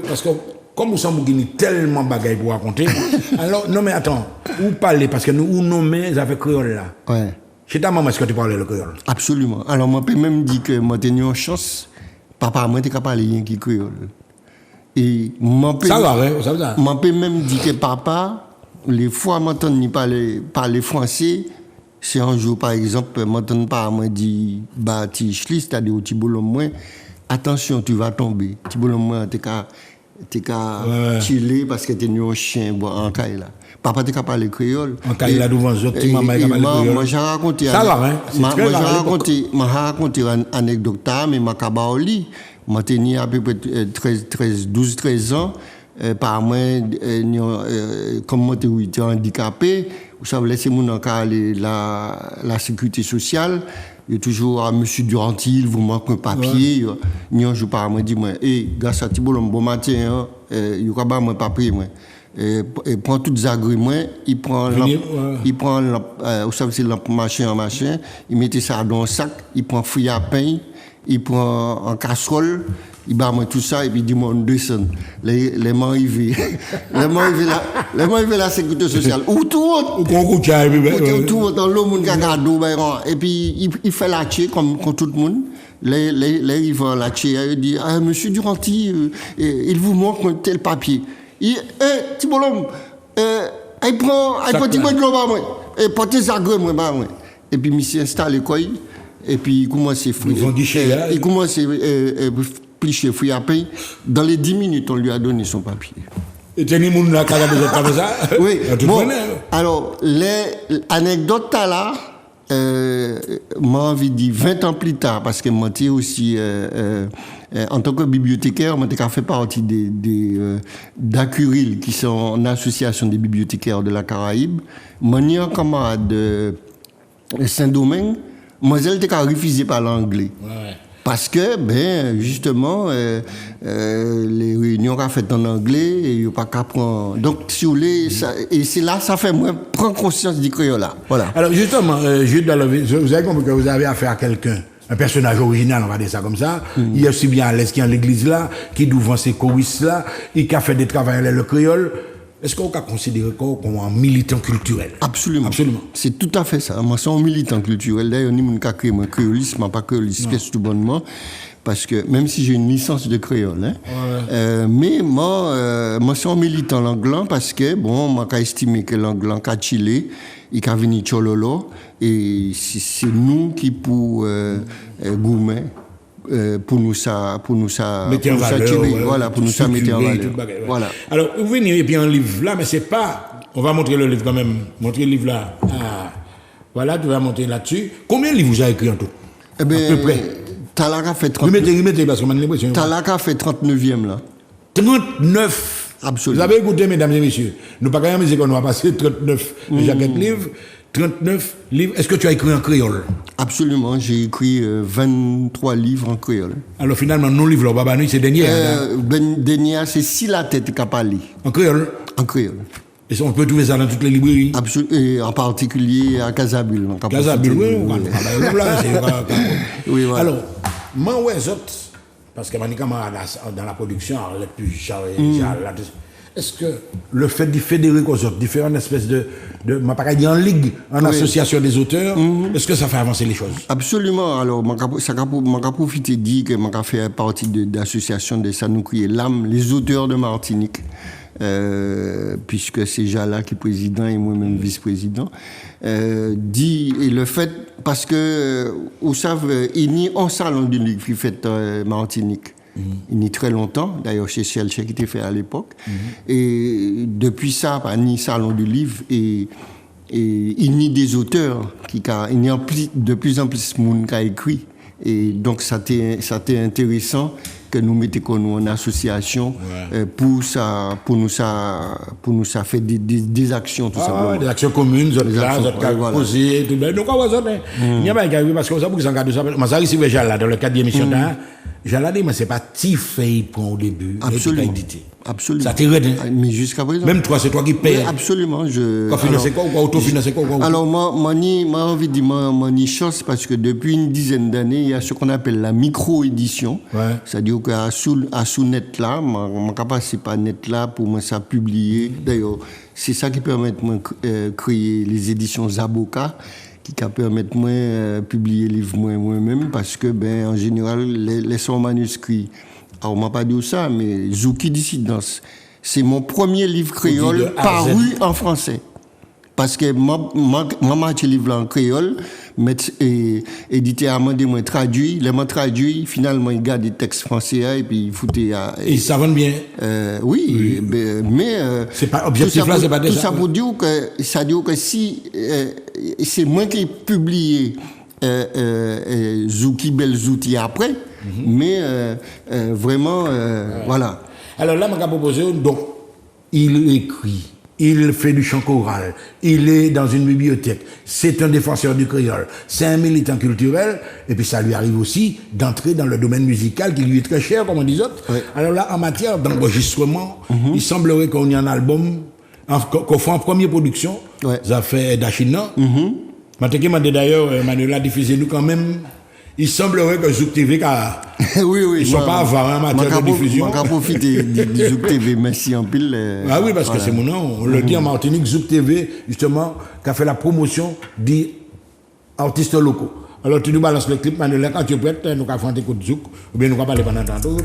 parce que comme nous sommes tellement bagaille pour raconter, alors, non mais attends, où parler, parce que nous nommons avec créole là. Ouais. C'est ta maman, est-ce que tu parlais le créole? Absolument. Alors, moi, je peux même dire que moi, j'ai eu une chance. Papa, moi, je n'ai pas parlé rien qui créole. Et ça va, hein, ça va. M'en peut même dire que papa, les fois m'entendre parler français, c'est un jour, par exemple, m'entendre pas, moi, dit, bah, tu schlis, t'as dit au Tiboulon, moi, attention, tu vas tomber. Tiboulon, moi, t'es qu'à chiller parce que t'es nu un chien, en caille, là. Papa t'es qu'à parler créole. En caille, là, devant les autres, maman, il parle créole. Moi, j'ai raconté. Ça va, hein? Moi, j'ai raconté une anecdote, mais ma cabaoli, moi, t'ai à peu près 12-13 ans, par moi, comme moi, t'es handicapé, vous savez, laissez mon encore la sécurité sociale. Il y a toujours monsieur Duranty, il vous manque un papier. N'y a pas moi dit moi, gars ça Thibault bon matin, il y a pas moi papier moi. Et prend toutes les agréments, il prend vous savez c'est machin, il mettait ça dans un sac, il prend fouille à pain, il prend en casserole. Il bat moi tout ça et puis il dit moi on descend les mains arrivées la sécurité sociale ou tout autre dans le monde cadeau et puis il fait la tché comme tout le monde les rivants la tché il dit monsieur Duranty il vous manque un tel papier il petit bonhomme il prend petit peu de l'eau moi et porter ça moi et puis monsieur installe quoi et puis il commence il commence chez fouille à pain. Dans les 10 minutes, on lui a donné son papier. Et tu as dit que tu as besoin de ça? Oui. Bon, alors, l'anecdote là, moi, envie de dire 20 ans plus tard, parce que moi, j'étais aussi, en tant que bibliothécaire, moi, j'ai fait partie d'Acuril, qui sont une association des bibliothécaires de la Caraïbe. Moi, j'ai un camarade de Saint-Domingue, moi, elle était refusée par l'anglais. Ouais. Parce que, justement, les réunions qu'on fait en anglais, il n'y a pas qu'à prendre. Donc, si vous voulez, et c'est là, ça fait moins prendre conscience du créole là. Voilà. Alors, justement, vous avez compris que vous avez affaire à quelqu'un, un personnage original, on va dire ça comme ça. Il y a aussi bien à l'Est qui est en l'église là, qui devant ces choristes là, et qui a fait des travaux le créole. Est-ce qu'on peut considérer comme un militant culturel? Absolument. C'est tout à fait ça. Moi, c'est un militant culturel. D'ailleurs, nous avons créé un créolisme, pas créoliste, qu'est-ce tout bonnement. Parce que même si j'ai une licence de créole, mais moi, c'est un militant l'anglan parce que, bon, moi, j'ai estimé que l'anglan a chillé, il a venu Chololo, et c'est nous qui, pour Goumet, pour nous ça mettre en valeur, voilà, pour nous ça mettre en valeur. Voilà. Alors vous venez et puis un livre là, mais c'est pas, on va montrer le livre quand même, montrer le livre là. Voilà, tu vas monter là-dessus. Combien de livres vous avez écrit en tout? À peu près. Talaka fait 39. Mettez parce que j'ai l'impression. Talaka fait 39e là. 39. Absolument. Vous avez écouté mesdames et messieurs. Nous pas quand même dire qu'on va passer 39 jaquettes livres. 39 livres. Est-ce que tu as écrit en créole? Absolument, j'ai écrit 23 livres en créole. Alors finalement, non livre, c'est dernier. Dernier, c'est Si la tête qu'a parlé. En créole? En créole. Et on peut trouver ça dans toutes les librairies? Absolument, et en particulier à Casabulle. Casabulle, oui. Voilà. Alors, moi, parce que dans la production, est-ce que le fait de fédérer différentes espèces de en ligue, en association des auteurs, est-ce que ça fait avancer les choses? Absolument. Alors, ça m'a profité de dire que m'a fait partie d'association de ça nous criait l'âme, les auteurs de Martinique, puisque c'est Jala qui est président et moi-même vice-président. Dit, et le fait, parce que, vous savez, il y a un salon du livre qui fait Martinique. Il y a très longtemps, d'ailleurs chez Chelche qui était fait à l'époque. Et depuis ça, il y a salon du livre et il y a des auteurs il y a de plus en plus de monde qui a écrit. Et donc ça t'est intéressant que nous mettions nous en association pour nous ça fait des actions tout simplement. Des actions communes, des actions posées, tout bien. Donc on va ça, il n'y a pas de parce que ça pour que ça garde ça. Moi ça ici déjà dans le cadre de l'émission là. J'allais dire, mais c'est pas Tifei pour au début. Absolument. Absolument. Ça t'est raide, hein? Mais jusqu'à présent. Même toi, c'est toi qui payes. Oui, absolument. Financer quoi ou autofinancer quoi? Alors, moi, envie de dire, moi, chance parce que depuis une dizaine d'années, il y a ce qu'on appelle la micro-édition. Ouais. C'est-à-dire qu'à sous net là, mon capacité pas net là pour moi ça publier. D'ailleurs, c'est ça qui permet de créer les éditions Zaboka, qui permettent de moi publier les livres moi-même parce que en général les sons manuscrits on m'a pas dit ça, mais Zouki Dissidence. C'est mon premier livre créole paru en français. Parce que maman a livre en créole, mais édité à moi, traduit, les mots traduits, finalement, il garde des textes français et puis il foutait à. Et ça va bien. Oui, mais. C'est pas objectif là, c'est pas déjà. Tout ça pour dire que si c'est moi qui ai publié Zouki Belzouti après, mais vraiment, voilà. Alors là, je vais proposer, donc, il écrit. Il fait du chant choral, il est dans une bibliothèque, c'est un défenseur du créole, c'est un militant culturel, et puis ça lui arrive aussi d'entrer dans le domaine musical qui lui est très cher, comme on dit autres. Oui. Alors là, en matière d'enregistrement, il semblerait qu'on y ait un album, qu'on fait en première production, ça fait Dachina. Maintenant, d'ailleurs, Manuela diffusez-nous quand même. Il semblerait que Zouk TV oui, ils sont pas avares en matière de diffusion. On va profiter de Zouk TV, merci en pile. Ah oui, parce que c'est mon nom. On le dit en Martinique, Zouk TV, justement, qui a fait la promotion des artistes locaux. Alors tu nous balances le clip, Manuela, quand tu es prête, nous allons faire un écoute Zouk, ou bien nous allons parler pendant tantôt.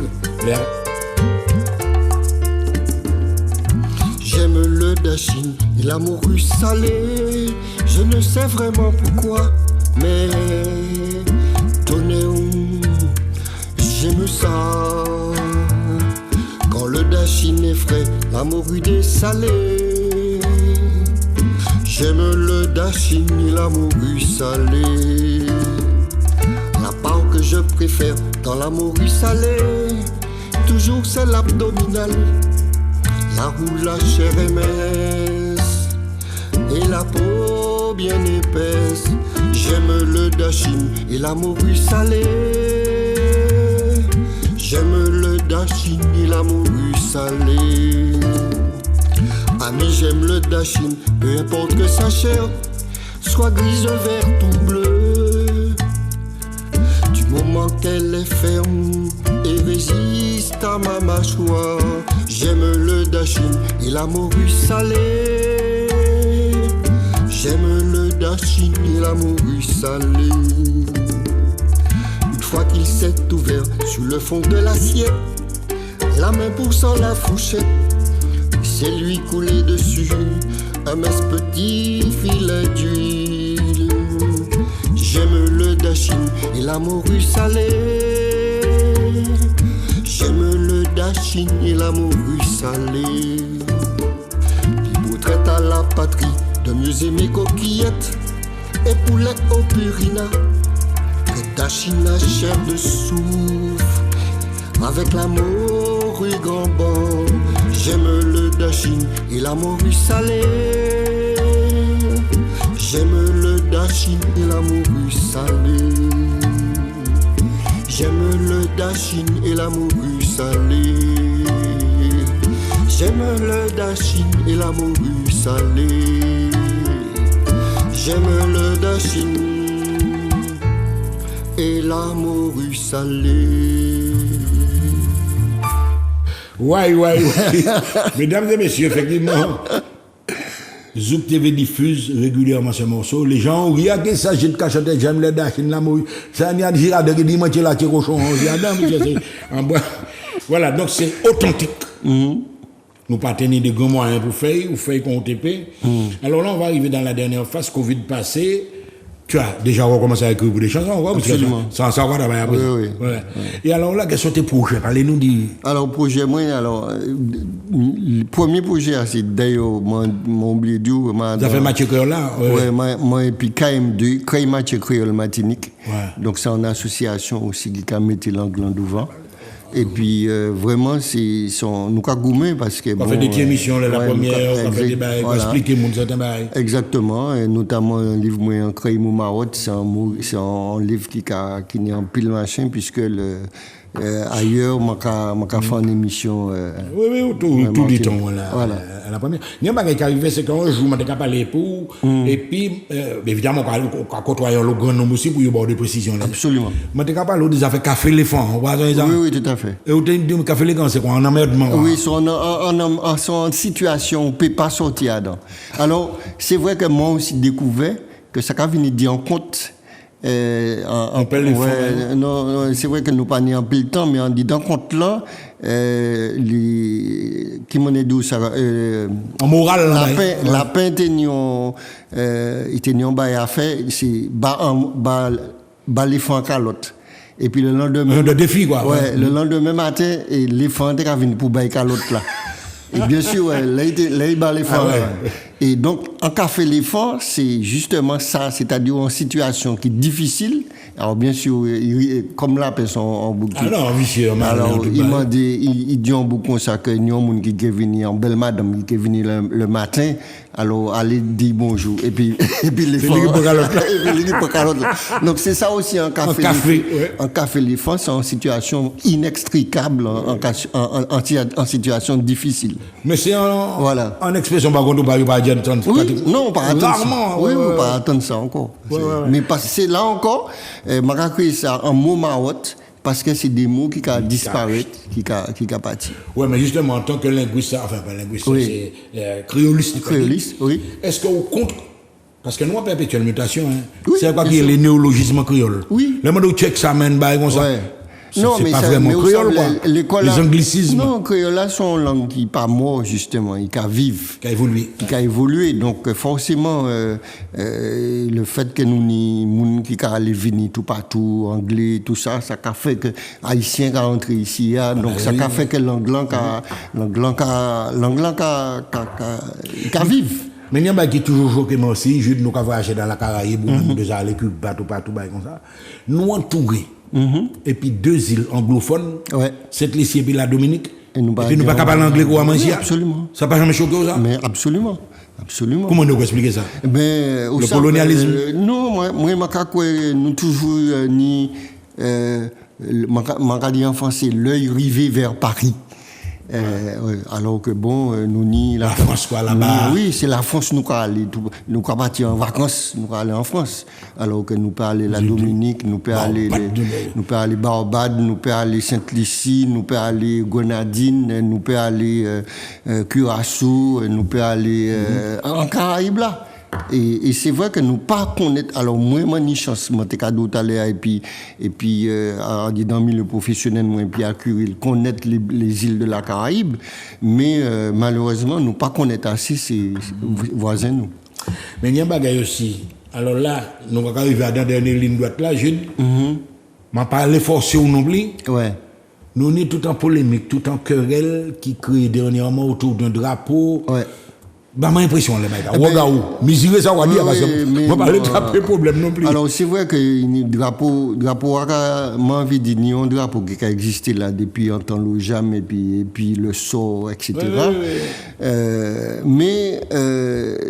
J'aime le dachine et la morue salée. Je ne sais vraiment pourquoi, mais j'aime ça. Quand le dachine est frais, la morue est salée. J'aime le dachine et la morue salée. La part que je préfère dans la morue salée, toujours c'est l'abdominal. Là où la chair est mince et la peau bien épaisse. J'aime le dachine et la morue salée. J'aime le dachine et la morue salée. Ami, j'aime le dachine, peu importe que sa chair soit grise, verte ou bleue. Du moment qu'elle est ferme et résiste à ma mâchoire, j'aime le dachine et la morue salée. J'aime le dachine et la morue salée. Une fois qu'il s'est ouvert sur le fond de l'assiette, la main poussant la fourchette, c'est lui coulé dessus un mince petit filet d'huile. J'aime le dachine et la morue salée. J'aime le dachine et la morue salée. Libre traite à la patrie de mieux aimer coquillettes et poulet au purina. Que dachine la chair de souffle avec la morue gambon. J'aime le dachine et la morue salée. J'aime le dachine et la morue salée. J'aime le dachine et la morue salée. J'aime le dachine et la morue salée. J'aime le dachine et la morue salée. Ouais. Mesdames et messieurs, effectivement, Zouk TV diffuse régulièrement ce morceau. Les gens ont regardé ça, j'ai de cacheté, j'aime le dachine, la morue. Ça n'y a dit, de dimanche là, cochon, voilà, donc c'est authentique. Nous pas tenir de grands moyens pour faire, ou faire qu'on TP. Alors là, on va arriver dans la dernière phase, Covid passé. Tu as déjà recommencé à écrire pour des chansons, absolument. Sans savoir d'abord après. Oui. Et alors là, quels sont tes projets? Parlez-nous du. Alors, projet, le premier projet, c'est d'ailleurs, mon oublié du. Ça fait Mathieu Créole là? Oui, moi, et puis KM2, Créole Mathieu Créole Martinique. Ouais. Donc, c'est une association aussi qui a mis l'angle en devant. Et puis, vraiment, nous avons goûté parce que. On fait des émissions, la première, on fait des bails, on explique mon certain bail. Exactement, et notamment un livre, en Créole Marotte, c'est un livre qui est en pile machin, puisque ailleurs, je fait une émission. Oui, tout du temps, à la première. Il y a un qui arrive, c'est qu'un jour, je parlé pour, et puis, évidemment, on a côtoyé le grand nombre aussi pour y avoir des précisions. Absolument. Je te parle des affaires café éléphant. Oui, tout à fait. Et vous avez dit café éléphant, c'est quoi? En emmerdement? Oui, en situation, on ne peut pas sortir dedans. Alors, c'est vrai que moi aussi découvert que ça a venu dire en compte On perd les fonds. Non, c'est vrai que nous pas ni en pile temps, mais en disant compte là, qui m'en est d'où ça, en moral, la peine était bail à faire, c'est bas les fonds en calotte. Et puis le lendemain. Le défi, quoi. Ouais, le lendemain matin, et les fonds étaient venus pour bail calotte là. Et bien sûr, ouais, là, il bat les fonds. Et donc, en café les fonds, c'est justement ça, c'est-à-dire en situation qui est difficile. Alors, bien sûr, comme la personne en boucle. Alors, vicieux, alors, il m'a dit, il dit en boucle comme ça que nous avons qui est venu, en belle madame qui est venu le matin. Alors, allez dire bonjour. Et puis les fonds. Donc, c'est ça aussi en café. En café les fonds, c'est en situation inextricable, en situation difficile. Mais c'est en expression, par contre, on ne pas dire oui, non, on pas attendre ça. Oui, on pas attendre ça encore. Mais parce que c'est là encore, m'a créé ça en mot maotte parce que c'est des mots qui ont disparu, qui ont parti. Oui, mais justement, en tant que linguiste, enfin pas linguiste, c'est créoliste. Créoliste, oui. Est-ce qu'on compte, parce que nous, on perpétuelle mutation, c'est quoi qui est les néologismes créoles. Oui. Le monde où check ça, mène, comme ça. Non, mais pas vraiment créole, quoi. Les anglicismes. Non, créole sont une langue qui n'est pas mort, justement, il a vivre. Qui a évolué. Qui a évolué. Donc, forcément, le fait que nous, les gens qui ont venir tout partout, anglais, tout ça, ça a fait que les Haïtiens qui sont rentrés ici, donc ça a fait que l'anglais a vivre. Mais il y a qui toujours choqué moi aussi, juste nous qui voyagé dans la Caraïbe, nous déjà allé Cuba, partout, comme ça. Nous entourés. Et puis 2 îles anglophones, Sainte-Lucie et puis la Dominique. Et nous pas capables d'anglais ou à manger. Absolument. Ça n'a pas jamais choqué ça? Mais absolument. Comment nous expliquer ça? Le colonialisme? Non, moi, nous toujours ni. Ma dit en français, l'œil rivé vers Paris. Alors que bon, nous ni la France quoi là-bas. Oui, c'est la France nous aller nous partir en vacances, nous aller en France. Alors que nous aller la Dominique, nous aller Barbade, nous aller Sainte-Lucie, nous aller Grenadine, nous aller Curaçao, nous aller en Caraïbes là. Et c'est vrai que nous pas connaître. Alors moi ni chance monter cadeau aller et puis dans le milieu professionnel moi et puis à connaître les îles de la Caraïbe, mais malheureusement nous pas connaître assez ces voisins nous. Mais il y a un bagage aussi. Alors là, nous va arriver à la dernière ligne droite là, jeune. M'a parlé forcé ou non plus. Ouais. Nous sommes tout en polémique, tout en querelle qui crée dernièrement autour d'un drapeau. Ouais. Bah, ma impression, les mecs. Ouagaou. Mesurer ça, on va dire, parce que moi, pas le problème non plus. Alors, c'est vrai que le drapeau, moi, envie de dire, un drapeau qui a existé là depuis un temps le jam et puis le sort, etc. Mais,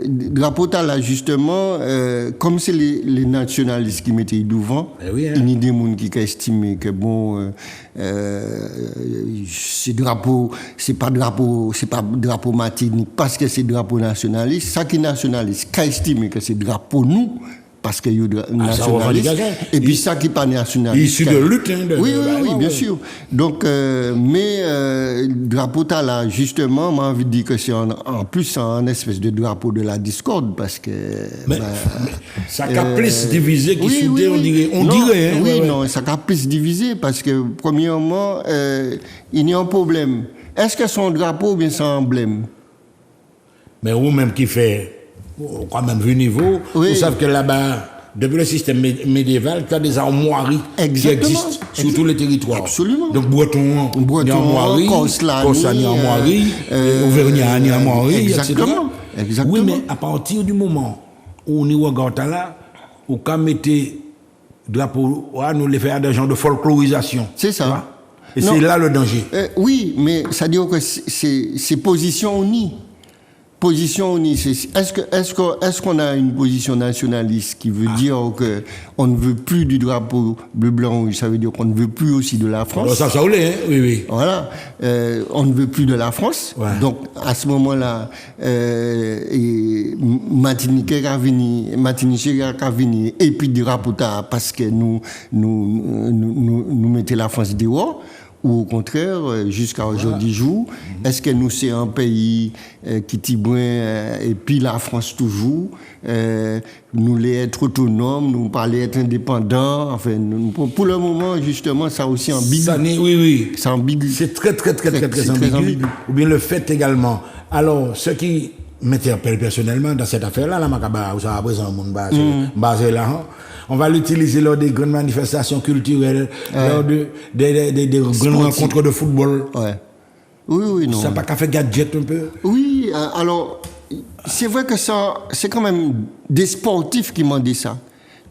drapeau, là, justement, comme c'est les nationalistes qui mettaient devant, il y a des gens qui ont estimé que bon, ce drapeau, c'est pas drapeau Martinique, parce que c'est drapeau nationaliste, ça qui est nationaliste, qui estime que c'est drapeau nous, parce que y a nationaliste, et puis ça qui n'est pas nationaliste. Issu de lutte. Oui, bien sûr. Donc, mais drapeau là, justement, moi, envie de dire que c'est en plus un espèce de drapeau de la discorde, parce que. Mais ça a plus divisé qui soudé, on dirait. Oui, non, ça a plus divisé, parce que, premièrement, il y a un problème. Est-ce que son drapeau ou bien son emblème? Mais vous-même qui fait, quand même, vu niveau, vous savez que là-bas, depuis le système médiéval, tu as des armoiries qui existent sur tous les territoires. Absolument. Donc, Breton, il y a armoirie, Corsan, il y a armoirie, Auvergnat, il y a armoirie, etc. Exactement. Oui, mais à partir du moment où on y regarde là, on peut mettre drapeau, nous les faire des gens de folklorisation. C'est ça. Et c'est là le danger. Oui, mais ça dit que c'est position unie. Position unie, est-ce qu'on a une position nationaliste qui veut dire que on ne veut plus du drapeau bleu blanc rouge, ça veut dire qu'on ne veut plus aussi de la France. Alors ça roule, hein? Oui. Voilà, on ne veut plus de la France. Ouais. Donc à ce moment-là, Martinique a venu et puis du drapeau parce que nous mettons la France dehors. ou au contraire, jusqu'à aujourd'hui jour, est-ce que nous c'est un pays qui tibouin et puis la France toujours, nous les être autonomes, nous parler être indépendants, enfin, pour le moment justement ça aussi ambigu. Oui. C'est ambigu. C'est très ambigu. Ou bien le fait également. Alors, ce qui m'interpelle personnellement dans cette affaire-là, la Macaba, où ça va présent, mon basé là, hein, on va l'utiliser lors des grandes manifestations culturelles, lors des grandes rencontres de football. Ouais. Oui, non. Ça n'a pas qu'à faire gadget un peu? Oui, alors, c'est vrai que ça, c'est quand même des sportifs qui m'ont dit ça.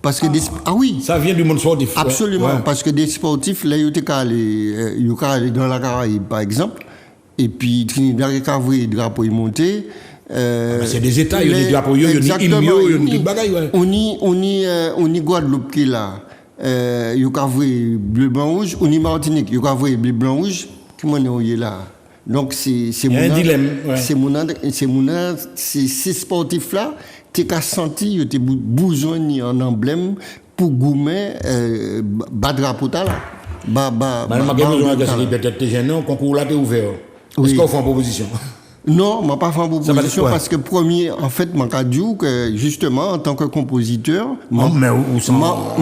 Parce que oui. Ça vient du monde sportif. Absolument, ouais. Parce que des sportifs, là, ils sont allés dans la Caraïbe, par exemple, et puis Trinidad et Cavri, le drapeau est monté. C'est des États, il y a des drapeaux, il y a des hymnes, il y a des bagailles. On y Guadeloupe qui est là, il y a Cavri, bleu, blanc, rouge, on y Martinique, il y a Cavri, bleu, blanc, rouge, comment il est là? Donc c'est un dilemme. Ouais. Ces sportifs-là, tu as senti, tu as besoin d'un emblème pour gommer drapeau là. Peut-être gênant, concours là, tu es ouvert. Est-ce qu'on fait une proposition? Non, je n'ai pas fait une proposition parce que premier, en fait, je dit que justement, en tant que compositeur, en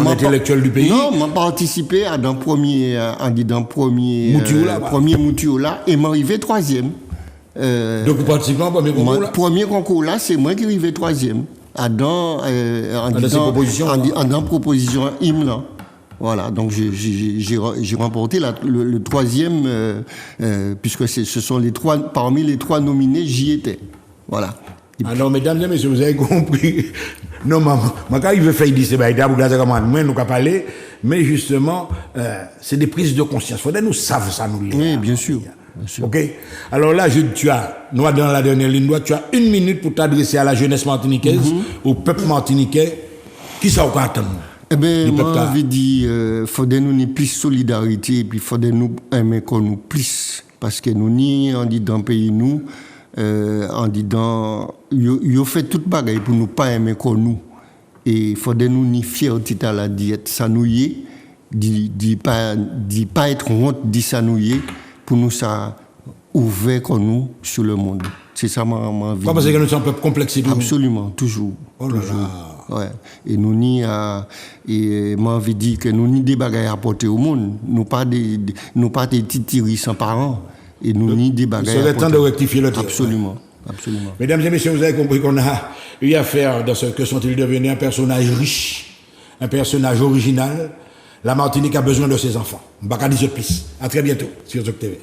intellectuel du pays. Non, je participé à dans premier Moutioula et m'arrivé troisième. Donc vous participez au premier concours là? Premier concours là, c'est moi qui arrivé troisième. Dans proposition hymne là. Voilà, donc j'ai remporté le troisième, puisque ce sont parmi les trois nominés, j'y étais. Voilà. Alors, mesdames et messieurs, vous avez compris. Non, quand il veut faire dire c'est moi, nous pas parler, mais justement, c'est des prises de conscience. Faudrait nous savoir ça, nous. Oui, bien sûr. Ok. Alors là, nous dans la dernière ligne droite, tu as 1 minute pour t'adresser à la jeunesse martiniquaise, au peuple martiniquais. Qui ça va attendre? Eh bien, moi, j'avais dit, il faudrait nous ni plus solidarité, et puis il faudrait nous aimer qu'on nous plus. Parce que nous, on dit dans le pays, nous, on dit dans, ils ont fait toute bagaille pour nous pas aimer qu'on nous. Et il faudrait nous ni fierté à la diète, ça nous y est, d'y pas être honte, d'y ça nous y est, pour nous ça ouvert qu'on nous sur le monde. C'est ça ma vie. Parce que nous sommes un peu complexés. Absolument, toujours. Oh là toujours. là. Ouais. Et nous ni et moi envie dit que nous ni des bagages à apporter au monde, nous pas des petits tiris sans parents et nous ni des bagages. C'est le temps de rectifier le tir. Absolument, absolument. Mesdames et messieurs, vous avez compris qu'on a eu affaire dans ce que sont-ils devenus un personnage riche, un personnage original. La Martinique a besoin de ses enfants. Bakadi Zopis. À très bientôt sur Zoc TV.